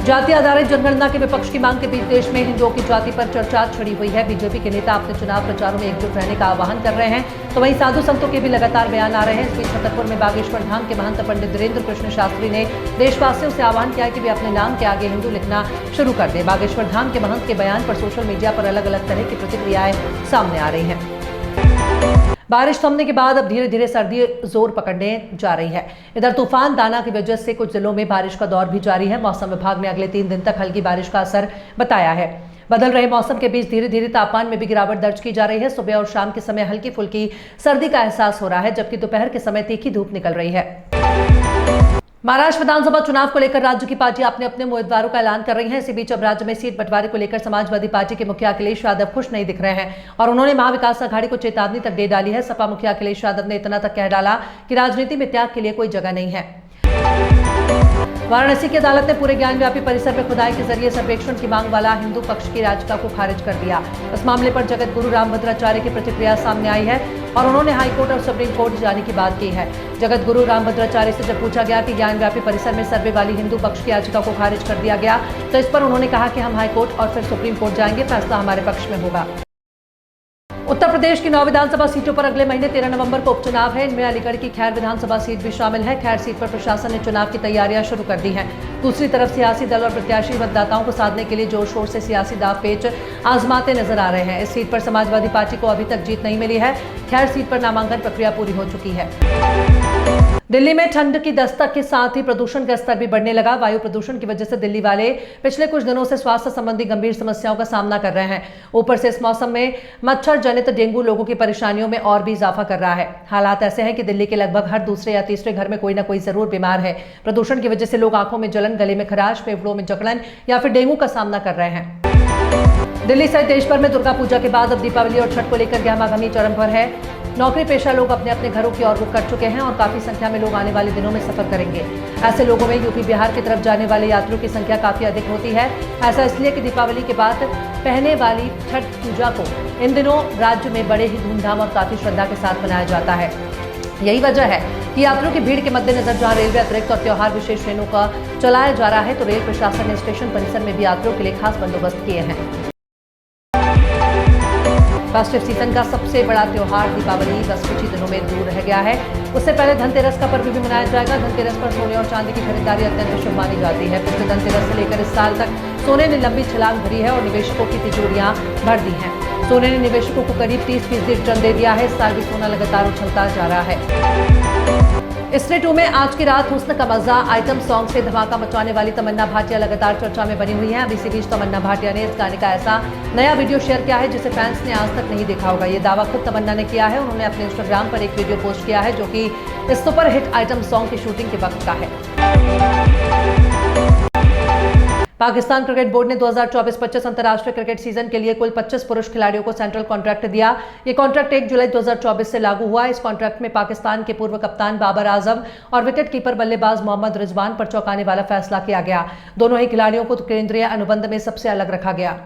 जाति आधारित जनगणना के विपक्ष की मांग के बीच देश में हिंदुओं की जाति पर चर्चा छिड़ी हुई है। बीजेपी के नेता अपने चुनाव प्रचारों में एकजुट रहने का आह्वान कर रहे हैं, तो वहीं साधु संतों के भी लगातार बयान आ रहे हैं। इस बीच छतरपुर में बागेश्वर धाम के महंत पंडित वीरेंद्र कृष्ण शास्त्री ने देशवासियों से आह्वान किया कि वे अपने नाम के आगे हिंदू लिखना शुरू कर दें। बागेश्वर धाम के महंत के बयान पर सोशल मीडिया पर अलग अलग तरह की प्रतिक्रियाएं सामने आ रही हैं। बारिश थमने के बाद अब धीरे धीरे सर्दी जोर पकड़ने जा रही है। इधर तूफान दाना की वजह से कुछ जिलों में बारिश का दौर भी जारी है। मौसम विभाग ने अगले 3 दिन तक हल्की बारिश का असर बताया है। बदल रहे मौसम के बीच धीरे धीरे तापमान में भी गिरावट दर्ज की जा रही है। सुबह और शाम के समय हल्की फुल्की सर्दी का एहसास हो रहा है, जबकि दोपहर के समय तीखी धूप निकल रही है। महाराष्ट्र विधानसभा चुनाव को लेकर राज्य की पार्टी अपने अपने उम्मीदवारों का ऐलान कर रही है। इसी बीच अब राज्य में सीट बंटवारे को लेकर समाजवादी पार्टी के मुखिया अखिलेश यादव खुश नहीं दिख रहे हैं और उन्होंने महाविकास अघाड़ी को चेतावनी तक दे डाली है। सपा मुखिया अखिलेश यादव ने इतना तक कह डाला कि राजनीति में त्याग के लिए कोई जगह नहीं है। वाराणसी की अदालत ने पूरे ज्ञानव्यापी परिसर में खुदाई के जरिए सर्वेक्षण की मांग वाला हिंदू पक्ष की याचिका को खारिज कर दिया। इस मामले पर जगत गुरु रामभद्राचार्य की प्रतिक्रिया सामने आई है और उन्होंने हाईकोर्ट और सुप्रीम कोर्ट जाने की बात की है। जगत गुरु रामभद्राचार्य से जब पूछा गया कि ज्ञानव्यापी परिसर में सर्वे वाली हिंदू पक्ष की याचिका को खारिज कर दिया गया, तो इस पर उन्होंने कहा कि हम हाईकोर्ट और फिर सुप्रीम कोर्ट जाएंगे, फैसला हमारे पक्ष में होगा। उत्तर प्रदेश की 9 विधानसभा सीटों पर अगले महीने 13 नवंबर को उपचुनाव है। इनमें अलीगढ़ की खैर विधानसभा सीट भी शामिल है। खैर सीट पर प्रशासन ने चुनाव की तैयारियां शुरू कर दी हैं। दूसरी तरफ सियासी दल और प्रत्याशी मतदाताओं को साधने के लिए जोर शोर से सियासी दाव पेच आजमाते नजर आ रहे हैं। इस सीट पर समाजवादी पार्टी को अभी तक जीत नहीं मिली है। खैर सीट पर नामांकन प्रक्रिया पूरी हो चुकी है। दिल्ली में ठंड की दस्तक के साथ ही प्रदूषण का स्तर भी बढ़ने लगा। वायु प्रदूषण की वजह से दिल्ली वाले पिछले कुछ दिनों से स्वास्थ्य संबंधी गंभीर समस्याओं का सामना कर रहे हैं। ऊपर से इस मौसम में मच्छर जनित डेंगू लोगों की परेशानियों में और भी इजाफा कर रहा है। हालात ऐसे हैं कि दिल्ली के लगभग हर दूसरे या तीसरे घर में कोई ना कोई जरूर बीमार है। प्रदूषण की वजह से लोग आंखों में जलन, गले में खराश, फेफड़ों में जकड़न या फिर डेंगू का सामना कर रहे हैं। दिल्ली सहित देश भर में दुर्गा पूजा के बाद अब दीपावली और छठ को लेकर गहमागहमी चरम पर है। नौकरी पेशा लोग अपने अपने घरों की ओर रुख कर चुके हैं और काफी संख्या में लोग आने वाले दिनों में सफर करेंगे। ऐसे लोगों में यूपी बिहार की तरफ जाने वाले यात्रियों की संख्या काफी अधिक होती है। ऐसा इसलिए कि दीपावली के बाद पहने वाली छठ पूजा को इन दिनों राज्य में बड़े ही धूमधाम और काफी श्रद्धा के साथ मनाया जाता है। यही वजह है कि यात्रियों की भीड़ के मद्देनजर जहां रेलवे अतिरिक्त और त्योहार विशेष ट्रेनों का चलाया जा रहा है, तो रेल प्रशासन ने स्टेशन परिसर में भी यात्रियों के लिए खास बंदोबस्त किए हैं। फेस्टिव सीजन का सबसे बड़ा त्योहार दीपावली बस कुछ ही दिनों में दूर रह गया है। उससे पहले धनतेरस का पर्व भी मनाया जाएगा। धनतेरस पर सोने और चांदी की खरीदारी अत्यंत शुभ मानी जाती है। पिछले धनतेरस से लेकर इस साल तक सोने ने लंबी छलांग भरी है और निवेशकों की तिजोरियां भर दी हैं। सोने ने निवेशकों को करीब 30% रिटर्न दे दिया है। इस साल भी सोना लगातार उछलता जा रहा है। स्त्री 2 में आज की रात हुस्न का मजा आइटम सॉन्ग से धमाका मचाने वाली तमन्ना भाटिया लगातार चर्चा में बनी हुई है। अब इसी बीच तमन्ना भाटिया ने इस गाने का ऐसा नया वीडियो शेयर किया है जिसे फैंस ने आज तक नहीं देखा होगा। ये दावा खुद तमन्ना ने किया है। उन्होंने अपने इंस्टाग्राम पर एक वीडियो पोस्ट किया है जो कि इस सुपर हिट आइटम सॉन्ग की शूटिंग के वक्त का है। पाकिस्तान क्रिकेट बोर्ड ने 2024-25 अंतर्राष्ट्रीय क्रिकेट सीजन के लिए कुल 25 पुरुष खिलाड़ियों को सेंट्रल कॉन्ट्रैक्ट दिया। ये कॉन्ट्रैक्ट 1 जुलाई 2024 से लागू हुआ। इस कॉन्ट्रैक्ट में पाकिस्तान के पूर्व कप्तान बाबर आजम और विकेट कीपर बल्लेबाज मोहम्मद रिजवान पर चौंकाने वाला फैसला किया गया। दोनों ही खिलाड़ियों को केंद्रीय अनुबंध में सबसे अलग रखा गया।